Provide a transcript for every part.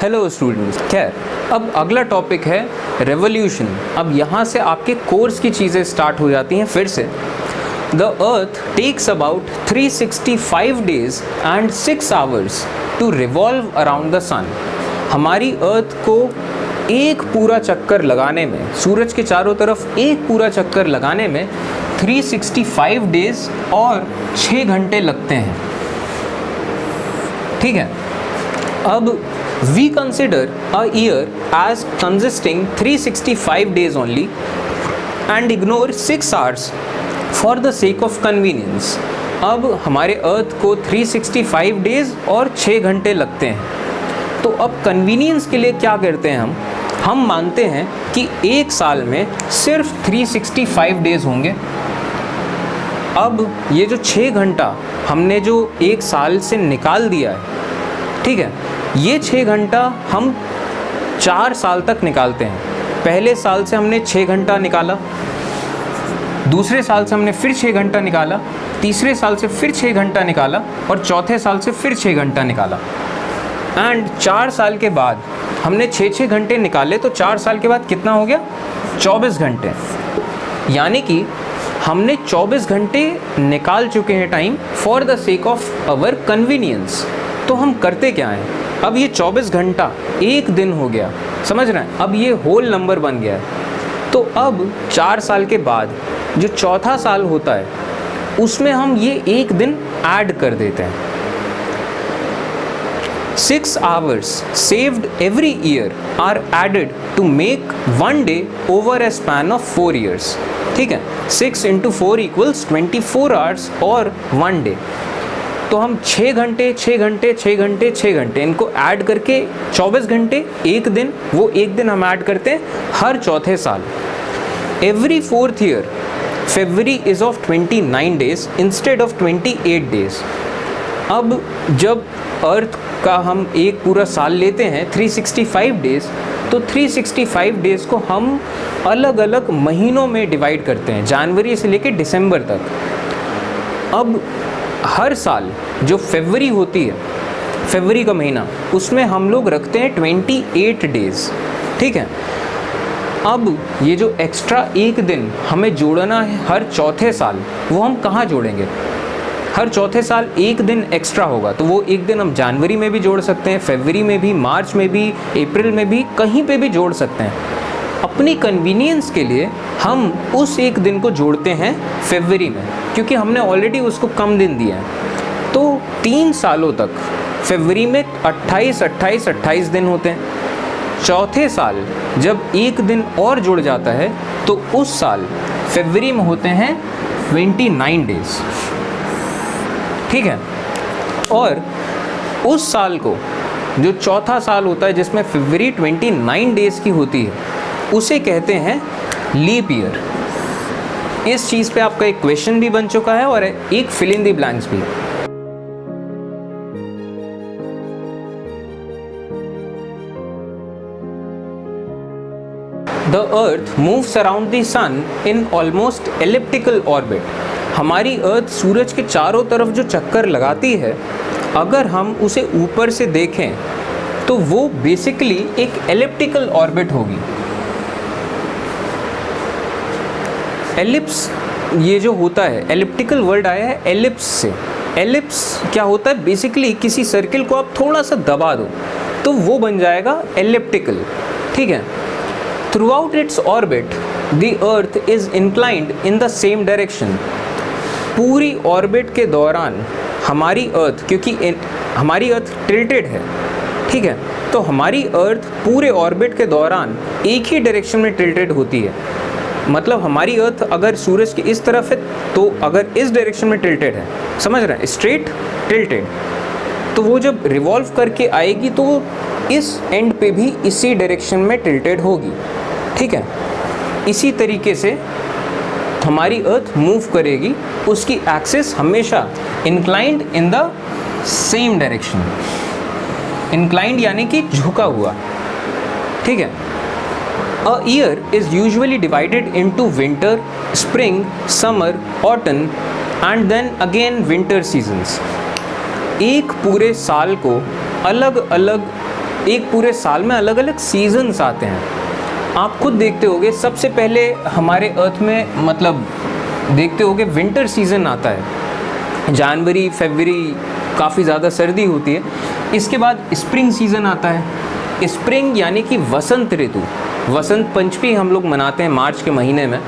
Hello students, खैर अब अगला टॉपिक है रेवोल्यूशन। अब यहाँ से आपके कोर्स की चीज़ें स्टार्ट हो जाती हैं फिर से। The earth takes about 365 days and 6 hours to revolve around the sun. हमारी अर्थ को एक पूरा चक्कर लगाने में, सूरज के चारों तरफ एक पूरा चक्कर लगाने में 365 days और 6 घंटे लगते हैं। ठीक है, अब we consider a year as consisting 365 days only and ignore 6 hours for the sake of convenience। अब हमारे अर्थ को 365 डेज और 6 घंटे लगते हैं। तो अब कन्वीनियंस के लिए क्या करते हैं हम मानते हैं कि एक साल में सिर्फ 365 डेज होंगे। अब ये जो 6 घंटा हमने जो एक साल से निकाल दिया है, ठीक है, ये 6 घंटा हम 4 साल तक निकालते हैं। पहले साल से हमने 6 घंटा निकाला, दूसरे साल से हमने फिर 6 घंटा निकाला, तीसरे साल से फिर 6 घंटा निकाला और चौथे साल से फिर 6 घंटा निकाला। एंड 4 साल के बाद हमने 6 घंटे निकाले, तो 4 साल के बाद कितना हो गया? 24 घंटे। यानी कि हमने 24 घंटे निकाल चुके हैं time for the sake of our convenience. तो हम करते क्या हैं? अब ये 24 घंटा एक दिन हो गया, समझ रहे हैं? अब ये होल नंबर बन गया है। तो अब 4 साल के बाद जो चौथा साल होता है उसमें हम ये एक दिन ऐड कर देते हैं। 6 hours saved every year are added to make 1 day over a span of 4 years। ठीक है, 6 into 4 equals 24 hours और 1 day। तो हम 6 घंटे 6 घंटे 6 घंटे 6 घंटे इनको ऐड करके 24 घंटे एक दिन, वो एक दिन हम ऐड करते हैं हर चौथे साल। Every 4th year February is of 29 days instead of 28 days। अब जब अर्थ का हम एक पूरा साल लेते हैं 365 डेज़, तो 365 डेज़ को हम अलग अलग महीनों में डिवाइड करते हैं, जनवरी से लेकर दिसंबर तक। अब हर साल जो फरवरी होती है, फरवरी का महीना, उसमें हम लोग रखते हैं 28 डेज़। ठीक है, अब ये जो एक्स्ट्रा एक दिन हमें जोड़ना है हर चौथे साल, वो हम कहाँ जोड़ेंगे? हर चौथे साल एक दिन एक्स्ट्रा होगा, तो वो एक दिन हम जनवरी में भी जोड़ सकते हैं, फरवरी में भी, मार्च में भी, अप्रैल में भी, कहीं पे भी जोड़ सकते हैं। अपनी कन्वीनियंस के लिए हम उस एक दिन को जोड़ते हैं फरवरी में, क्योंकि हमने ऑलरेडी उसको कम दिन दिया है। तो 3 सालों तक फरवरी में 28 दिन होते हैं। चौथे साल जब एक दिन और जुड़ जाता है तो उस साल फरवरी में होते हैं 29 डेज़। ठीक है, और उस साल को, जो चौथा साल होता है जिसमें फरवरी 29 डेज़ की होती है, उसे कहते हैं लीप ईयर। इस चीज़ पे आपका एक क्वेश्चन भी बन चुका है और एक फिल इन द ब्लैंक्स भी। The Earth moves around the Sun in almost elliptical orbit। हमारी अर्थ सूरज के चारों तरफ जो चक्कर लगाती है, अगर हम उसे ऊपर से देखें तो वो बेसिकली एक एलिप्टिकल ऑर्बिट होगी। एलिप्स ये जो होता है, एलिप्टिकल वर्ड आया है एलिप्स से। एलिप्स क्या होता है? बेसिकली किसी सर्किल को आप थोड़ा सा दबा दो तो वो बन जाएगा एलिप्टिकल। ठीक है, throughout its orbit the earth is inclined in the same direction. पूरी ऑर्बिट के दौरान हमारी अर्थ, क्योंकि हमारी अर्थ टिल्टेड है, ठीक है, तो हमारी अर्थ पूरे ऑर्बिट के दौरान एक ही डायरेक्शन में टिल्टेड होती है। मतलब हमारी अर्थ अगर सूरज के इस तरफ है तो अगर इस डायरेक्शन में टिल्टेड है, समझ रहे हैं, स्ट्रेट टिल्टेड, तो वो जब रिवॉल्व करके आएगी तो वो इस एंड पे भी इसी डायरेक्शन में टिल्टेड होगी। ठीक है, इसी तरीके से हमारी अर्थ मूव करेगी, उसकी एक्सिस हमेशा inclined in the same direction. Inclined यानी कि झुका हुआ। ठीक है, a year is usually divided into winter, spring, summer, autumn and then again winter seasons. एक पूरे साल को अलग अलग एक पूरे साल में अलग अलग सीजन्स आते हैं। आप खुद देखते होगे, सबसे पहले हमारे अर्थ में मतलब देखते होगे विंटर सीज़न आता है, जनवरी फरवरी काफ़ी ज़्यादा सर्दी होती है। इसके बाद स्प्रिंग सीज़न आता है, स्प्रिंग यानी कि वसंत ऋतु। वसंत पंचमी हम लोग मनाते हैं मार्च के महीने में,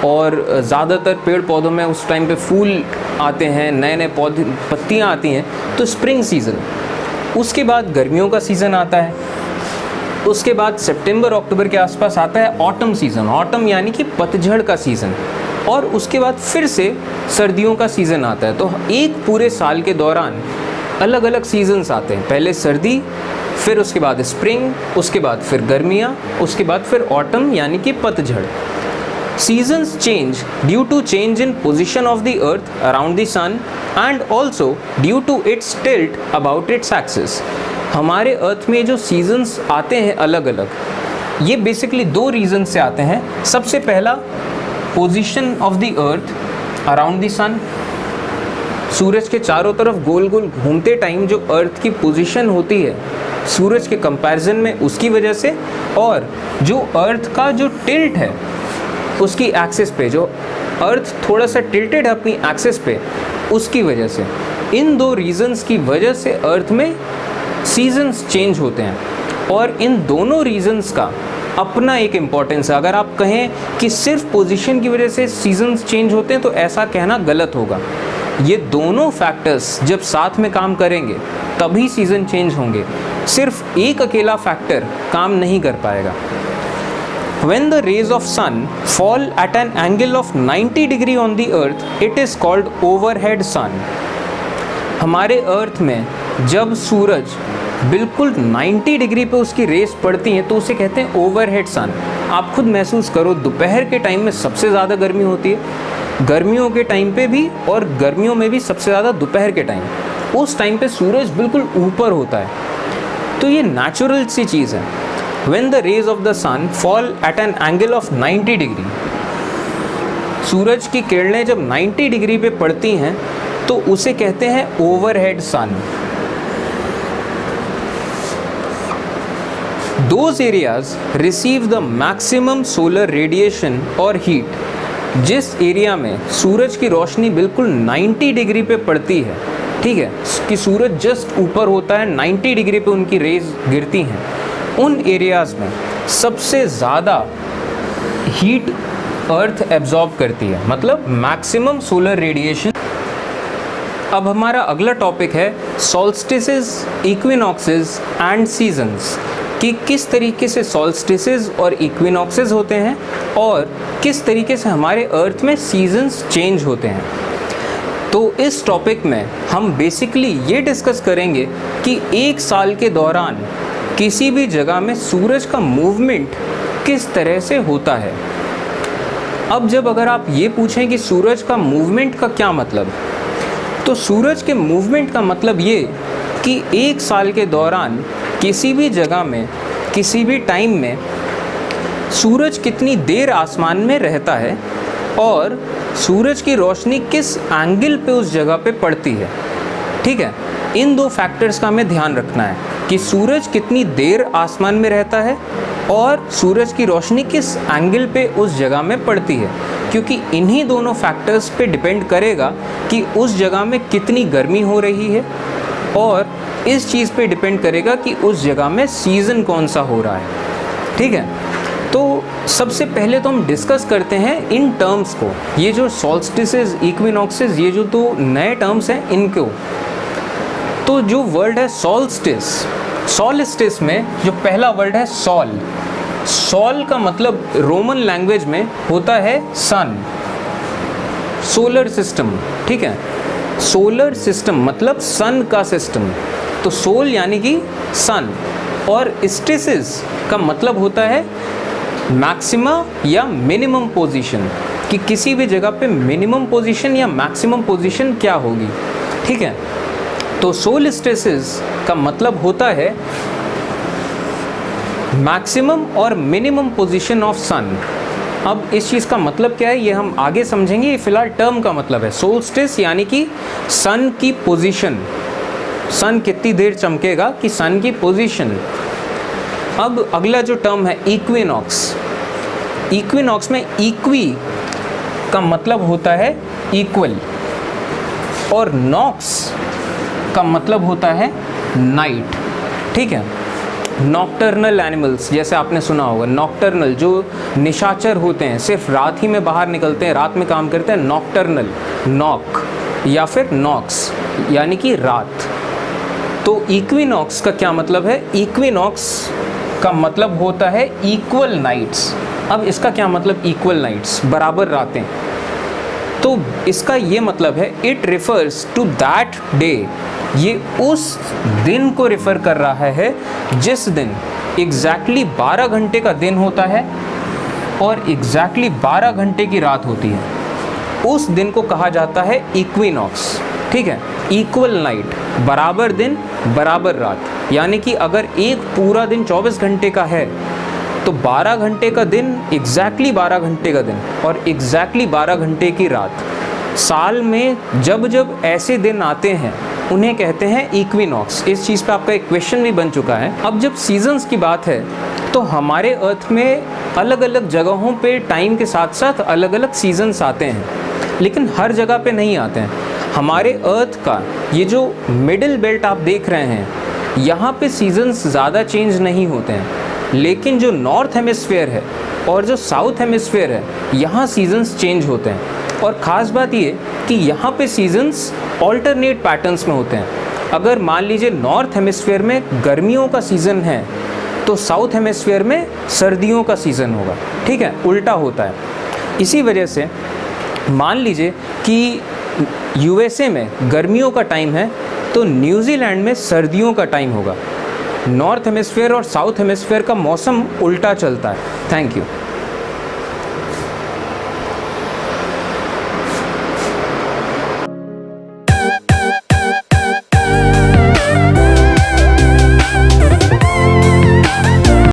और ज़्यादातर पेड़ पौधों में उस टाइम पे फूल आते हैं, नए नए पौधे पत्तियाँ आती हैं, तो स्प्रिंग सीज़न। उसके बाद गर्मियों का सीज़न आता है, उसके बाद सितंबर अक्टूबर के आसपास आता है ऑटम सीज़न। ऑटम यानी कि पतझड़ का सीज़न, और उसके बाद फिर से सर्दियों का सीज़न आता है। तो एक पूरे साल के दौरान अलग अलग सीजन्स आते हैं, पहले सर्दी, फिर उसके बाद स्प्रिंग, उसके बाद फिर गर्मियाँ, उसके बाद फिर ऑटम यानी कि पतझड़। Seasons change due to change in position of the earth around the sun and also due to its tilt about its axis। हमारे अर्थ में जो सीजन्स आते हैं अलग अलग, ये बेसिकली दो रीज़न से आते हैं। सबसे पहला, position of the earth around the sun, सूरज के चारों तरफ गोल गोल घूमते टाइम जो अर्थ की पोजीशन होती है सूरज के कंपैरिजन में, उसकी वजह से, और जो अर्थ का जो टिल्ट है उसकी एक्सिस पे, जो अर्थ थोड़ा सा टिल्टेड है अपनी एक्सिस पे, उसकी वजह से। इन दो रीजंस की वजह से अर्थ में सीजन्स चेंज होते हैं, और इन दोनों रीजंस का अपना एक इम्पॉर्टेंस है। अगर आप कहें कि सिर्फ पोजीशन की वजह से सीजन्स चेंज होते हैं तो ऐसा कहना गलत होगा। ये दोनों फैक्टर्स जब साथ में काम करेंगे तभी सीज़न चेंज होंगे, सिर्फ एक अकेला फैक्टर काम नहीं कर पाएगा। When the rays of sun fall at an angle of 90 degree on the earth, it is called overhead sun। हमारे अर्थ में जब सूरज बिल्कुल 90 डिग्री पे उसकी रेस पड़ती हैं तो उसे कहते हैं ओवरहेड सन। आप खुद महसूस करो, दोपहर के टाइम में सबसे ज़्यादा गर्मी होती है, गर्मियों के टाइम पे भी, और गर्मियों में भी सबसे ज़्यादा दोपहर के टाइम, उस टाइम पे सूरज बिल्कुल ऊपर होता है। तो ये नेचुरल सी चीज़ है। When the rays of the sun fall at an angle of 90 degree, सूरज की किरणें जब 90 डिग्री पे पड़ती हैं तो उसे कहते हैं overhead sun. Those areas receive the maximum solar radiation और heat। जिस एरिया में सूरज की रोशनी बिल्कुल 90 डिग्री पे पड़ती है, ठीक है, कि सूरज जस्ट ऊपर होता है, 90 डिग्री पे उनकी रेज गिरती हैं, उन एरियाज़ में सबसे ज़्यादा हीट अर्थ एब्जॉर्ब करती है, मतलब मैक्सिमम सोलर रेडिएशन। अब हमारा अगला टॉपिक है सॉल्स्टिसेस, इक्विनॉक्सेस एंड सीजन्स, कि किस तरीके से सॉल्स्टिसेस और इक्विनॉक्सेस होते हैं और किस तरीके से हमारे अर्थ में सीजन्स चेंज होते हैं। तो इस टॉपिक में हम बेसिकली ये डिस्कस करेंगे कि एक साल के दौरान किसी भी जगह में सूरज का मूवमेंट किस तरह से होता है। अब जब अगर आप ये पूछें कि सूरज का मूवमेंट का क्या मतलब, तो सूरज के मूवमेंट का मतलब ये कि एक साल के दौरान किसी भी जगह में, किसी भी टाइम में सूरज कितनी देर आसमान में रहता है और सूरज की रोशनी किस एंगल पे उस जगह पे पड़ती है। ठीक है, इन दो फैक्टर्स का हमें ध्यान रखना है कि सूरज कितनी देर आसमान में रहता है और सूरज की रोशनी किस एंगल पे उस जगह में पड़ती है, क्योंकि इन्हीं दोनों फैक्टर्स पे डिपेंड करेगा कि उस जगह में कितनी गर्मी हो रही है, और इस चीज़ पे डिपेंड करेगा कि उस जगह में सीज़न कौन सा हो रहा है। ठीक है, तो सबसे पहले तो हम डिस्कस करते हैं इन टर्म्स को, ये जो सॉल्स्टिसेस, इक्विनॉक्सेस, ये जो दो नए टर्म्स हैं इनको। तो जो वर्ड है सॉल्स्टिस, सॉल्स्टिस में जो पहला वर्ड है सॉल, सॉल का मतलब रोमन लैंग्वेज में होता है सन, सोलर सिस्टम। ठीक है, सोलर सिस्टम मतलब सन का सिस्टम, तो सोल यानी कि सन, और स्टिसिस का मतलब होता है मैक्सिमा या मिनिमम पोजीशन, कि किसी भी जगह पे मिनिमम पोजीशन या मैक्सिमम पोजीशन क्या होगी। ठीक है, तो सोल्स्टिसेस का मतलब होता है मैक्सिमम और मिनिमम पोजीशन ऑफ सन। अब इस चीज़ का मतलब क्या है ये हम आगे समझेंगे, ये फिलहाल टर्म का मतलब है। सोल्स्टिस यानी कि सन की पोजीशन, सन कितनी देर चमकेगा कि सन की पोजीशन, अब अगला जो टर्म है इक्विनॉक्स। इक्विनॉक्स में इक्वी का मतलब होता है इक्वल और नॉक्स का मतलब होता है नाइट, ठीक है। नॉक्टर्नल एनिमल्स, जैसे आपने सुना होगा नॉक्टर्नल, जो निशाचर होते हैं, सिर्फ रात ही में बाहर निकलते हैं, रात में काम करते हैं, नॉक्टर्नल, नॉक या फिर नॉक्स यानी कि रात। तो इक्विनॉक्स का क्या मतलब है? इक्विनॉक्स का मतलब होता है इक्वल नाइट्स। अब इसका क्या मतलब इक्वल नाइट्स, बराबर रातें? तो इसका ये मतलब है it refers to that day, ये उस दिन को रिफ़र कर रहा है जिस दिन एग्जैक्टली 12 घंटे का दिन होता है और एग्जैक्टली 12 घंटे की रात होती है। उस दिन को कहा जाता है इक्विनॉक्स, ठीक है। इक्वल नाइट, बराबर दिन बराबर रात, यानी कि अगर एक पूरा दिन 24 घंटे का है तो 12 घंटे का दिन एग्जैक्टली 12 घंटे का दिन और एग्जैक्टली 12 घंटे की रात। साल में जब जब ऐसे दिन आते हैं उन्हें कहते हैं इक्विनॉक्स। इस चीज़ पे आपका एक क्वेश्चन भी बन चुका है। अब जब सीजन्स की बात है तो हमारे अर्थ में अलग अलग जगहों पे टाइम के साथ साथ अलग अलग सीजन्स आते हैं, लेकिन हर जगह पे नहीं आते हैं। हमारे अर्थ का ये जो मिडिल बेल्ट आप देख रहे हैं, यहाँ पे सीजन्स ज़्यादा चेंज नहीं होते हैं, लेकिन जो नॉर्थ हेमिस्फीयर है और जो साउथ हेमिस्फीयर है, यहाँ सीजन्स चेंज होते हैं। और ख़ास बात ये कि यहाँ पे सीजन्स ऑल्टरनेट पैटर्न्स में होते हैं। अगर मान लीजिए नॉर्थ हेमिस्फीयर में गर्मियों का सीज़न है तो साउथ हेमिस्फीयर में सर्दियों का सीज़न होगा, ठीक है, उल्टा होता है। इसी वजह से मान लीजिए कि यूएसए में गर्मियों का टाइम है तो न्यूजीलैंड में सर्दियों का टाइम होगा। नॉर्थ हेमिस्फीयर और साउथ हेमिस्फीयर का मौसम उल्टा चलता है। Thank you.